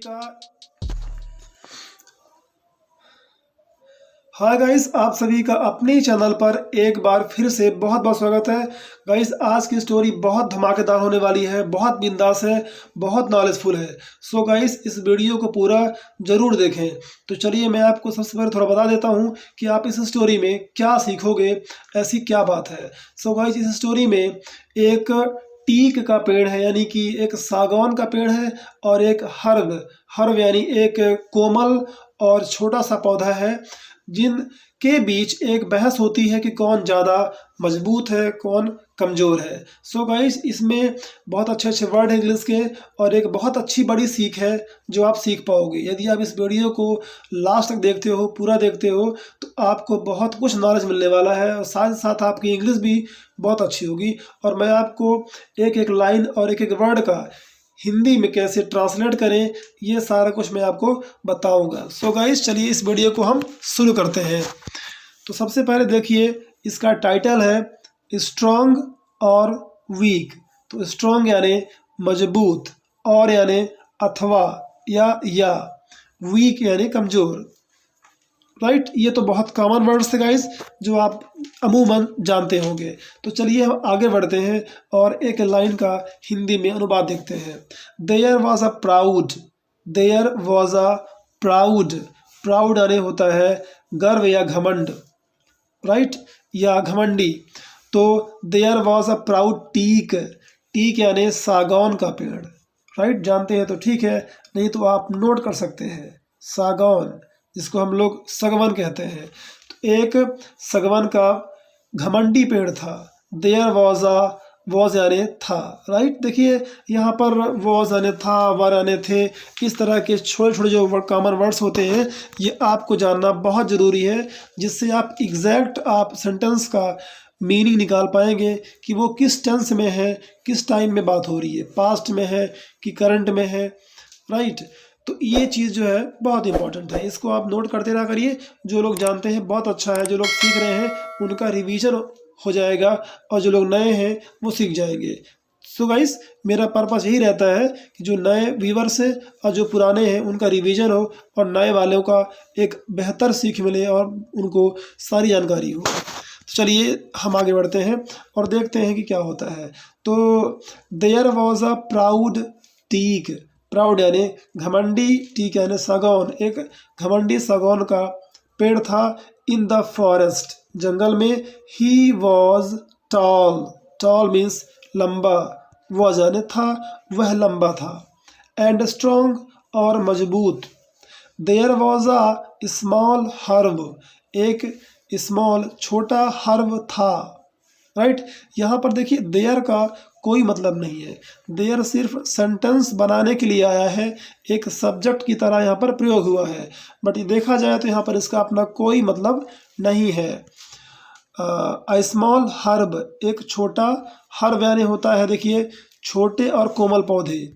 का hi guys, आप सभी का अपने चैनल पर एक बार फिर से बहुत बहुत स्वागत है। गाइस, आज की स्टोरी बहुत धमाकेदार होने वाली है, बहुत बिंदास है, बहुत नॉलेजफुल है। सो गाइस, इस वीडियो को पूरा जरूर देखें। तो चलिए मैं आपको सबसे पहले थोड़ा बता देता हूँ कि आप इस स्टोरी में क्या सीखोगे, ऐसी क्या बात है। सो गाइस, इस स्टोरी में एक टीक का पेड़ है, यानी कि एक सागौन का पेड़ है, और एक हर्ब हर्ब यानी एक कोमल और छोटा सा पौधा है, जिनके बीच एक बहस होती है कि कौन ज़्यादा मजबूत है, कौन कमज़ोर है। सो गाइस, इसमें बहुत अच्छे अच्छे वर्ड हैं इंग्लिश के, और एक बहुत अच्छी बड़ी सीख है जो आप सीख पाओगे। यदि आप इस वीडियो को लास्ट तक देखते हो, पूरा देखते हो, तो आपको बहुत कुछ नॉलेज मिलने वाला है, और साथ साथ आपकी इंग्लिश भी बहुत अच्छी होगी। और मैं आपको एक एक लाइन और एक एक वर्ड का हिंदी में कैसे ट्रांसलेट करें, ये सारा कुछ मैं आपको बताऊंगा। सो गाइस, चलिए इस वीडियो को हम शुरू करते हैं। तो सबसे पहले देखिए, इसका टाइटल है स्ट्रॉन्ग और वीक। तो स्ट्रॉन्ग यानी मजबूत, और यानी अथवा या वीक यानी कमज़ोर। राइट, ये तो बहुत कॉमन वर्ड्स थे गाइस, जो आप अमूमन जानते होंगे। तो चलिए हम आगे बढ़ते हैं और एक लाइन का हिंदी में अनुवाद देखते हैं। There was a proud, there was a proud. Proud यानी होता है गर्व या घमंड, राइट, या घमंडी। तो there was a proud teak, teak यानी सागौन का पेड़। राइट, जानते हैं तो ठीक है, नहीं तो आप नोट कर सकते हैं। सागौन, जिसको हम लोग सगवन कहते हैं, तो एक सगवन का घमंडी पेड़ था। देयर वॉज अ, वॉज यानी था। राइट, देखिए यहाँ पर वॉज यानी था, वर यानी थे। इस तरह के छोटे छोटे जो कॉमन वर्ड्स होते हैं, ये आपको जानना बहुत ज़रूरी है, जिससे आप एग्जैक्ट आप सेंटेंस का मीनिंग निकाल पाएंगे कि वो किस टेंस में है, किस टाइम में बात हो रही है, पास्ट में है कि करंट में है। राइट, तो ये चीज़ जो है बहुत इंपॉर्टेंट है, इसको आप नोट करते रहा करिए। जो लोग जानते हैं बहुत अच्छा है, जो लोग सीख रहे हैं उनका रिवीजन हो जाएगा, और जो लोग नए हैं वो सीख जाएंगे। सो गाइस, मेरा पर्पस यही रहता है कि जो नए व्यूवर्स हैं और जो पुराने हैं उनका रिवीजन हो, और नए वालों का एक बेहतर सीख मिले और उनको सारी जानकारी हो। तो चलिए हम आगे बढ़ते हैं और देखते हैं कि क्या होता है। तो there was a proud teak, proud यानी घमंडी, टीक यानी सागौन, एक घमंडी सागौन का पेड़ था। इन द फॉरेस्ट, जंगल में। He was tall, tall means लंबा, वॉज यानी था, वह लंबा था। एंड स्ट्रॉन्ग और मजबूत। There was a small herb, एक स्मॉल छोटा हर्ब था। राइट, यहाँ पर देखिए देयर का कोई मतलब नहीं है, देयर सिर्फ सेंटेंस बनाने के लिए आया है, एक सब्जेक्ट की तरह यहाँ पर प्रयोग हुआ है। बट ये देखा जाए तो यहाँ पर इसका अपना कोई मतलब नहीं है। अ स्मॉल हर्ब, एक छोटा हर्ब यानी होता है, देखिए, छोटे और कोमल पौधे।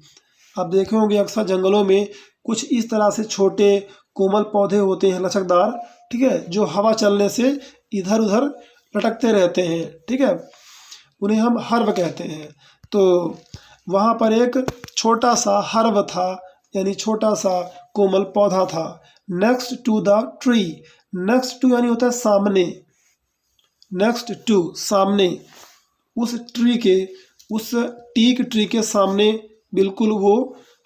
आप देखे होंगे अक्सर जंगलों में कुछ इस तरह से छोटे कोमल पौधे होते हैं, लचकदार, ठीक है, जो हवा चलने से इधर उधर लटकते रहते हैं, ठीक है, उन्हें हम हर्ब कहते हैं। तो वहाँ पर एक छोटा सा हर्ब था, यानी छोटा सा कोमल पौधा था। Next to the tree, next to यानी होता है सामने, नेक्स्ट टू सामने, उस ट्री के, उस टीक ट्री के सामने बिल्कुल वो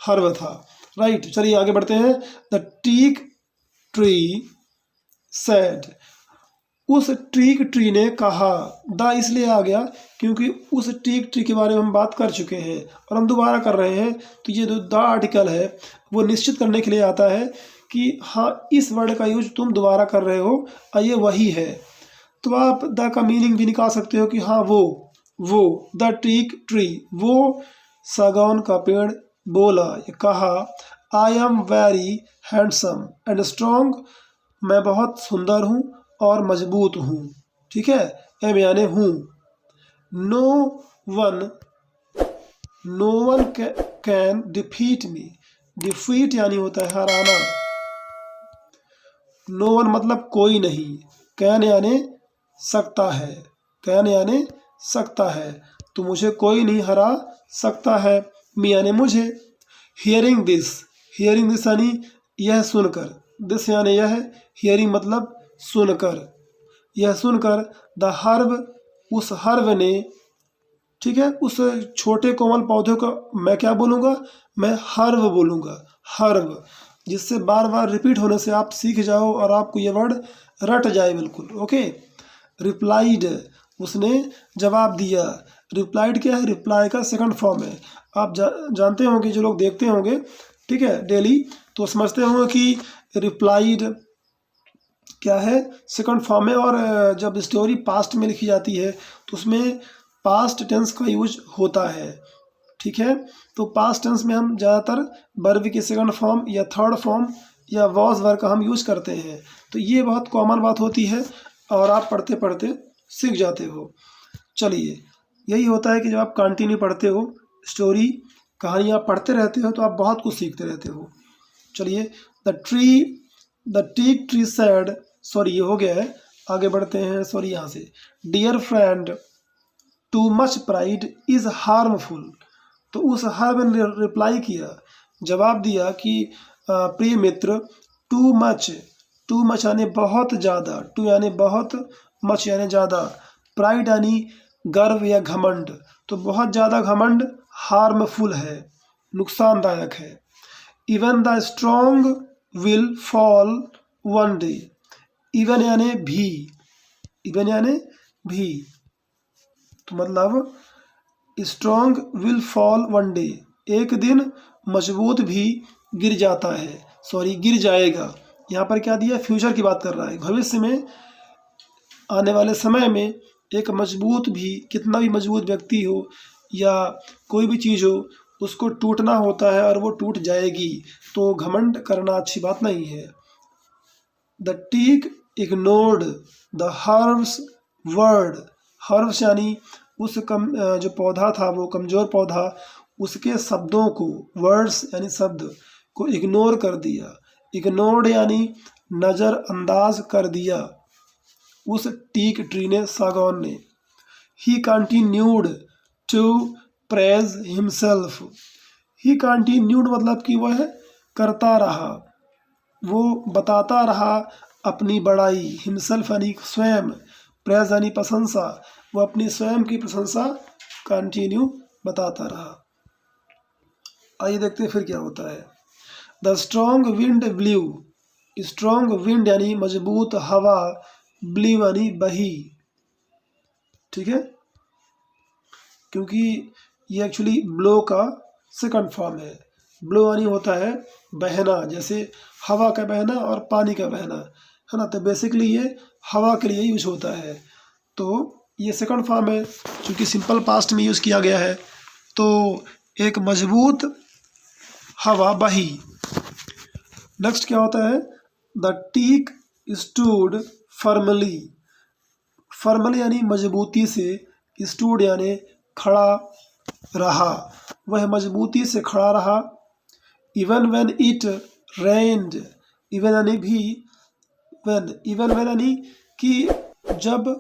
हर्ब था। राइट, चलिए आगे बढ़ते हैं। द टीक ट्री सेड, उस टीक ट्री ने कहा। द इसलिए आ गया क्योंकि उस टीक ट्री के बारे में हम बात कर चुके हैं और हम दोबारा कर रहे हैं। तो ये जो द आर्टिकल है वो निश्चित करने के लिए आता है कि हाँ, इस वर्ड का यूज तुम दोबारा कर रहे हो और ये वही है। तो आप द का मीनिंग भी निकाल सकते हो कि हाँ वो द टीक ट्री, वो सागौन का पेड़ बोला या कहा, I am very handsome and strong, मैं बहुत सुंदर हूँ और मजबूत हूँ। ठीक है, एम यानी हूँ। No one, no one can defeat me, defeat यानी होता है हराना। नो वन मतलब कोई नहीं, कैन यानी सकता है, कैन यानी सकता है, तो मुझे कोई नहीं हरा सकता है। मी यानी मुझे। हियरिंग दिस, हियरिंग दिस यानी यह सुनकर, दिस यानी यह, हियरिंग मतलब सुनकर, यह सुनकर द हर्ब, उस हर्ब ने, ठीक है, उस छोटे कोमल पौधे को मैं क्या बोलूँगा, मैं हर्ब बोलूँगा, हर्ब, जिससे बार बार रिपीट होने से आप सीख जाओ और आपको ये वर्ड रट जाए बिल्कुल। ओके, रिप्लाइड, उसने जवाब दिया। रिप्लाइड क्या है, रिप्लाई का सेकंड फॉर्म है। आप जानते होंगे, जो लोग देखते होंगे, ठीक है, डेली, तो समझते होंगे कि रिप्लाइड क्या है, सेकंड फॉर्म है। और जब स्टोरी पास्ट में लिखी जाती है तो उसमें पास्ट टेंस का यूज होता है, ठीक है। तो पास्ट टेंस में हम ज़्यादातर वर्ब के सेकंड फॉर्म या थर्ड फॉर्म या वॉज वर्ब का हम यूज करते हैं। तो ये बहुत कॉमन बात होती है और आप पढ़ते पढ़ते सीख जाते हो। चलिए, यही होता है कि जब आप कंटिन्यू पढ़ते हो, स्टोरी कहानी आप पढ़ते रहते हो, तो आप बहुत कुछ सीखते रहते हो। चलिए, the teak tree sad, sorry ये हो गया है, आगे बढ़ते हैं। सॉरी, यहाँ से, dear friend, too much pride is harmful. तो उस हर्ब ने रिप्लाई किया, जवाब दिया कि प्रिय मित्र, टू मच यानी बहुत ज़्यादा, टू यानी बहुत, मच यानी ज़्यादा, प्राइड यानी गर्व या घमंड, तो बहुत ज़्यादा घमंड हार्मफुल है, नुकसानदायक है। Even the strong will fall one day, even यानी भी, इवन यानी भी, तो मतलब strong will fall one day, एक दिन मजबूत भी गिर जाता है, सॉरी गिर जाएगा। यहाँ पर क्या दिया, फ्यूचर की बात कर रहा है, भविष्य में, आने वाले समय में एक मजबूत भी, कितना भी मजबूत व्यक्ति हो या कोई भी चीज़ हो, उसको टूटना होता है और वो टूट जाएगी। तो घमंड करना अच्छी बात नहीं है। The teak ignored the herbs word, herbs यानी उस जो पौधा था, वो कमज़ोर पौधा, उसके शब्दों को, वर्ड्स यानी शब्द को इग्नोर कर दिया। इग्नोर्ड यानी नज़रअंदाज कर दिया उस टीक ट्री ने, सागौन ने। He continued to praise himself, he continued मतलब कि वह करता रहा, वो बताता रहा अपनी बड़ाई, हिमसेल्फ यानी स्वयं, प्रेज यानी प्रशंसा, वो अपनी स्वयं की प्रशंसा कंटिन्यू बताता रहा। आइए देखते हैं फिर क्या होता है। The strong wind blue, strong wind यानी मजबूत हवा, ब्ल्यू यानी बही, ठीक है, क्योंकि ये एक्चुअली ब्लो का सेकंड फॉर्म है। ब्लो यानी होता है बहना, जैसे हवा का बहना और पानी का बहना, है ना। तो बेसिकली ये हवा के लिए यूज होता है। तो ये सेकंड फॉर्म है, क्योंकि सिंपल पास्ट में यूज़ किया गया है। तो एक मजबूत हवा बही। नेक्स्ट क्या होता है, the teak stood firmly, firmly यानी मजबूती से, स्टूड यानी खड़ा रहा, वह मजबूती से खड़ा रहा। Even when it rained, even यानी भी, इवन व्हेन यानी कि जब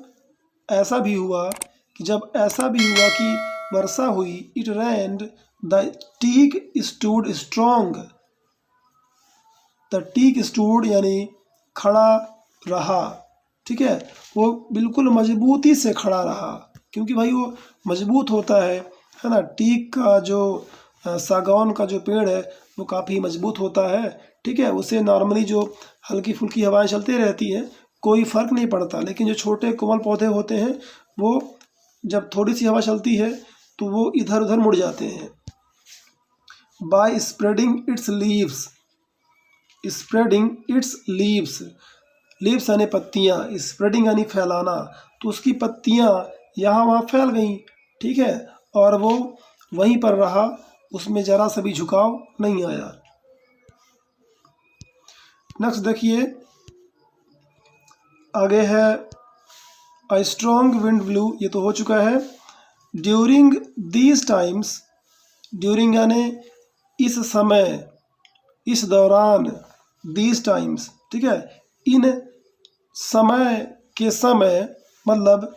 ऐसा भी हुआ, कि जब ऐसा भी हुआ कि वर्षा हुई, it rained the teak stood strong, the teak stood यानी खड़ा रहा, ठीक है, वो बिल्कुल मजबूती से खड़ा रहा, क्योंकि भाई वो मजबूत होता है ना। टीक का जो सागौन का जो पेड़ है वो काफ़ी मजबूत होता है, ठीक है, उसे नॉर्मली जो हल्की फुल्की हवाएं चलती रहती हैं कोई फ़र्क नहीं पड़ता, लेकिन जो छोटे कोमल पौधे होते हैं वो जब थोड़ी सी हवा चलती है तो वो इधर उधर मुड़ जाते हैं। By spreading its leaves, spreading its leaves, leaves यानी पत्तियाँ, स्प्रेडिंग यानी फैलाना, तो उसकी पत्तियाँ यहाँ वहाँ फैल गई, ठीक है, और वो वहीं पर रहा, उसमें ज़रा सा भी झुकाव नहीं आया। नेक्स्ट देखिए, आगे है अ स्ट्रॉन्ग विंड ब्लू, ये तो हो चुका है। ड्यूरिंग दीज टाइम्स, ड्यूरिंग यानी इस समय, इस दौरान, दीज टाइम्स, ठीक है, इन समय के समय, मतलब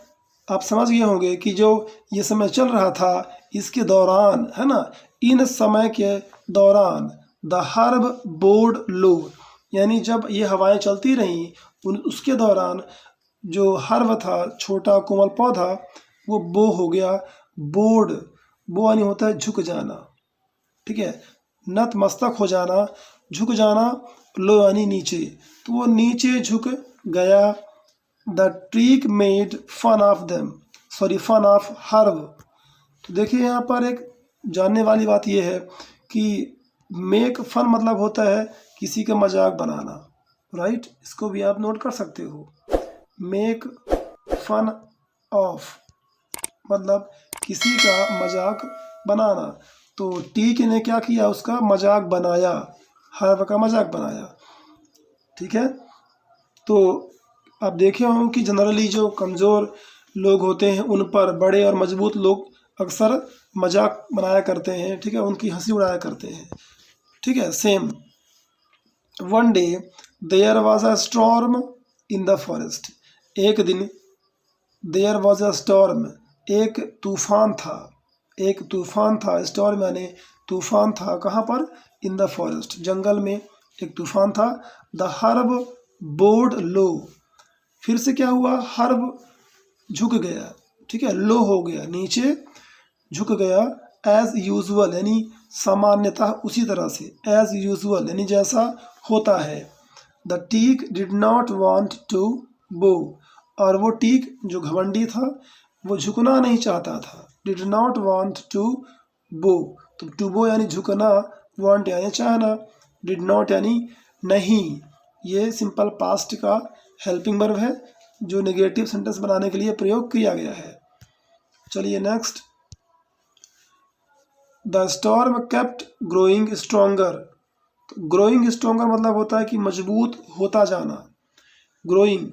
आप समझ गए होंगे कि जो ये समय चल रहा था इसके दौरान, है ना, इन समय के दौरान, द हर्ब बोर्ड लो, यानी जब ये हवाएं चलती रहीं उसके दौरान जो हर्ब था, छोटा कोमल पौधा, वो बो हो गया। बोर्ड, बो यानी होता है झुक जाना, ठीक है, नतमस्तक हो जाना, झुक जाना। लो यानी नीचे, तो वो नीचे झुक गया। The teak made fun of them, sorry fun of herb. तो देखिए यहाँ पर एक जानने वाली बात यह है कि मेक फन मतलब होता है किसी का मजाक बनाना, राइट। इसको भी आप नोट कर सकते हो। मेक फन ऑफ मतलब किसी का मजाक बनाना। तो टीक ने क्या किया, उसका मजाक बनाया, हर्ब का मजाक बनाया, ठीक है। तो आप देखे होंगे कि जनरली जो कमज़ोर लोग होते हैं उन पर बड़े और मजबूत लोग अक्सर मजाक बनाया करते हैं, ठीक है, उनकी हंसी उड़ाया करते हैं, ठीक है। Same one day there was a storm in the forest, एक दिन देयर वॉज अ स्टॉर्म, एक तूफान था, एक तूफान था। स्टॉर्म यानी तूफान था, कहाँ पर, इन द फॉरेस्ट, जंगल में एक तूफान था। द हर्ब बोर्ड लो, फिर से क्या हुआ, हर्ब झुक गया, ठीक है, लो हो गया, नीचे झुक गया। एज यूजुअल यानी सामान्यतः उसी तरह से, एज यूजुअल यानी जैसा होता है। The teak did not want to bow, और वो टीक जो घमंडी था वो झुकना नहीं चाहता था। डिड नॉट वॉन्ट टू बो, तो टू बो यानी झुकना, वॉन्ट यानी चाहना, डिड नॉट यानी नहीं। ये सिंपल पास्ट का हेल्पिंग वर्ब है जो नेगेटिव सेंटेंस बनाने के लिए प्रयोग किया गया है। चलिए next, the storm kept growing stronger. Growing stronger मतलब होता है कि मजबूत होता जाना, ग्रोइंग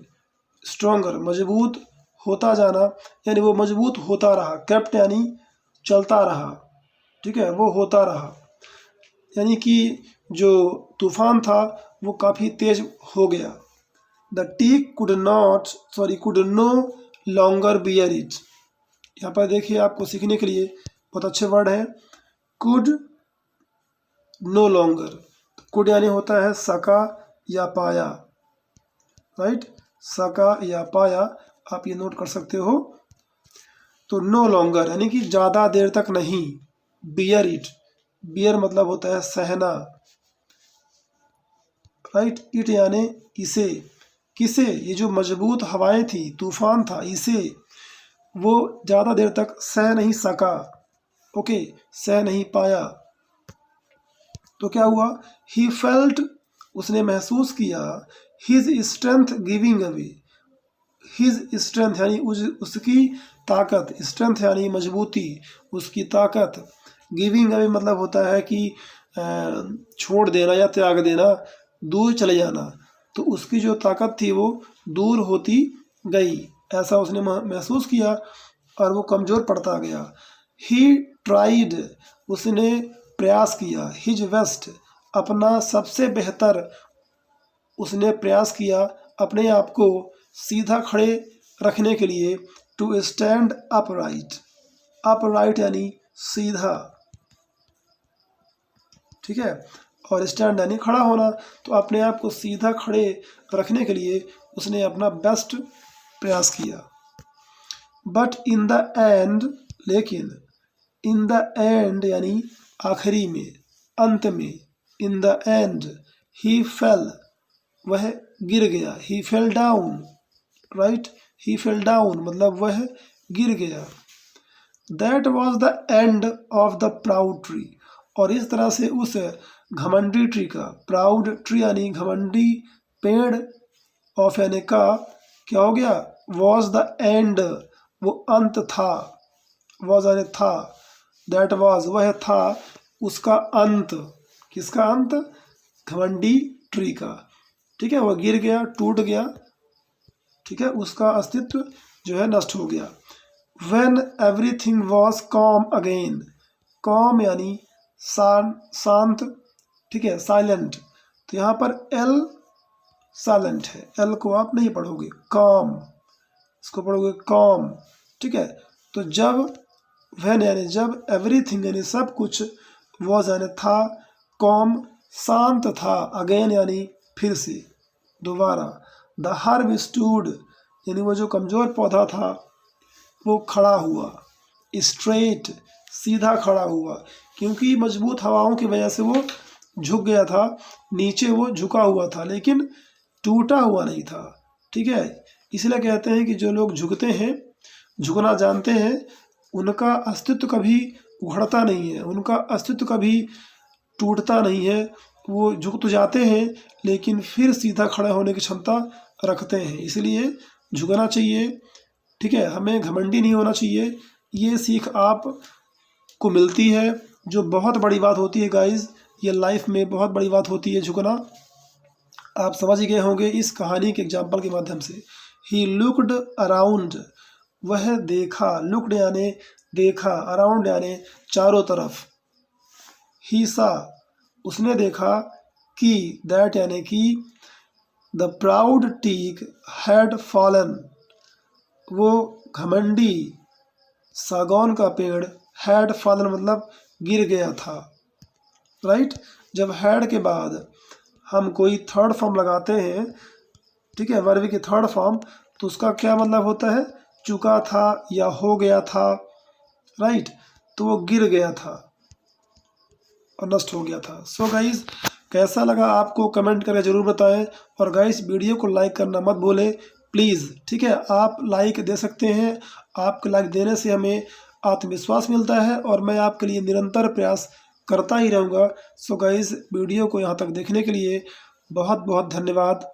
स्ट्रोंगर मजबूत होता जाना, यानी वो मजबूत होता रहा। केप्ट यानी चलता रहा, ठीक है, वो होता रहा, यानी कि जो तूफान था वो काफ़ी तेज हो गया। The teak could no longer bear it. यहाँ पर देखिए आपको सीखने के लिए बहुत अच्छे वर्ड हैं। कुड नो लॉन्गर, कुड यानी होता है सका या पाया, राइट, सका या पाया, आप ये नोट कर सकते हो। तो नो लॉन्गर यानी कि ज़्यादा देर तक नहीं। बियर इट, बियर मतलब होता है सहना, राइट। इट यानी इसे, किसे, ये जो मजबूत हवाएं थी, तूफान था, इसे वो ज़्यादा देर तक सह नहीं सका, ओके, सह नहीं पाया। तो क्या हुआ, ही फेल्ट, उसने महसूस किया, his strength giving away, his strength यानी उसकी ताकत, स्ट्रेंथ यानी मजबूती, उसकी ताकत, गिविंग अवे मतलब होता है कि छोड़ देना या त्याग देना, दूर चले जाना। तो उसकी जो ताकत थी वो दूर होती गई, ऐसा उसने महसूस किया और वो कमज़ोर पड़ता गया। ही ट्राइड, उसने प्रयास किया। हिज बेस्ट, अपना सबसे बेहतर, उसने प्रयास किया अपने आप को सीधा खड़े रखने के लिए। टू स्टैंड अपराइट, अपराइट यानी सीधा, ठीक है, और स्टैंड यानी खड़ा होना। तो अपने आप को सीधा खड़े रखने के लिए उसने अपना बेस्ट प्रयास किया। बट इन द एंड, लेकिन, इन द एंड यानी आखिरी में, अंत में, in the end, he fail, वह गिर गया। ही फेल डाउन, राइट, ही फेल डाउन मतलब वह गिर गया। That was the end of the proud tree, और इस तरह से उस घमंडी ट्री का, प्राउड ट्री यानी घमंडी पेड़, ऑफ यानी का, क्या हो गया, वॉज द एंड, वो अंत था, वॉज यानी था, दैट वॉज वह था, उसका अंत, किसका अंत, घमंडी ट्री का, ठीक है, वह गिर गया, टूट गया, ठीक है, उसका अस्तित्व जो है नष्ट हो गया। When everything was calm again, calm यानी शांत, ठीक है, साइलेंट, तो यहाँ पर एल साइलेंट है, एल को आप नहीं पढ़ोगे, calm, इसको पढ़ोगे calm, ठीक है। तो जब, when यानी जब, everything यानी सब कुछ, was यानी था, calm शांत था, अगेन यानी फिर से, दोबारा। द हर्ब स्टूड यानी वो जो कमज़ोर पौधा था वो खड़ा हुआ। स्ट्रेट सीधा खड़ा हुआ, क्योंकि मजबूत हवाओं की वजह से वो झुक गया था, नीचे वो झुका हुआ था लेकिन टूटा हुआ नहीं था। ठीक है, इसलिए कहते हैं कि जो लोग झुकते हैं, झुकना जानते हैं, उनका अस्तित्व कभी उखड़ता नहीं है, उनका अस्तित्व कभी टूटता नहीं है। वो झुक तो जाते हैं लेकिन फिर सीधा खड़ा होने की क्षमता रखते हैं, इसलिए झुकना चाहिए। ठीक है, हमें घमंडी नहीं होना चाहिए। ये सीख आप को मिलती है, जो बहुत बड़ी बात होती है गाइस। ये लाइफ में बहुत बड़ी बात होती है झुकना। आप समझ ही गए होंगे इस कहानी के एग्जाम्पल के माध्यम से। ही लुक्ड अराउंड, वह देखा, लुक्ड यानी देखा, अराउंड यानी चारों तरफ। ही सा, उसने देखा, कि दैट यानी कि the proud teak had fallen, वो घमंडी सागौन का पेड़, हैड फॉलन मतलब गिर गया था। राइट, जब हैड के बाद हम कोई थर्ड फॉर्म लगाते हैं, ठीक है, वर्ब की थर्ड फॉर्म, तो उसका क्या मतलब होता है, चुका था या हो गया था। राइट, तो वो गिर गया था और नष्ट हो गया था। सो गाइस, कैसा लगा आपको कमेंट करके ज़रूर बताएं, और गाइस वीडियो को लाइक करना मत भूलें प्लीज़। ठीक है, आप लाइक दे सकते हैं, आपके लाइक देने से हमें आत्मविश्वास मिलता है और मैं आपके लिए निरंतर प्रयास करता ही रहूँगा। सो गाइस, वीडियो को यहाँ तक देखने के लिए बहुत बहुत धन्यवाद।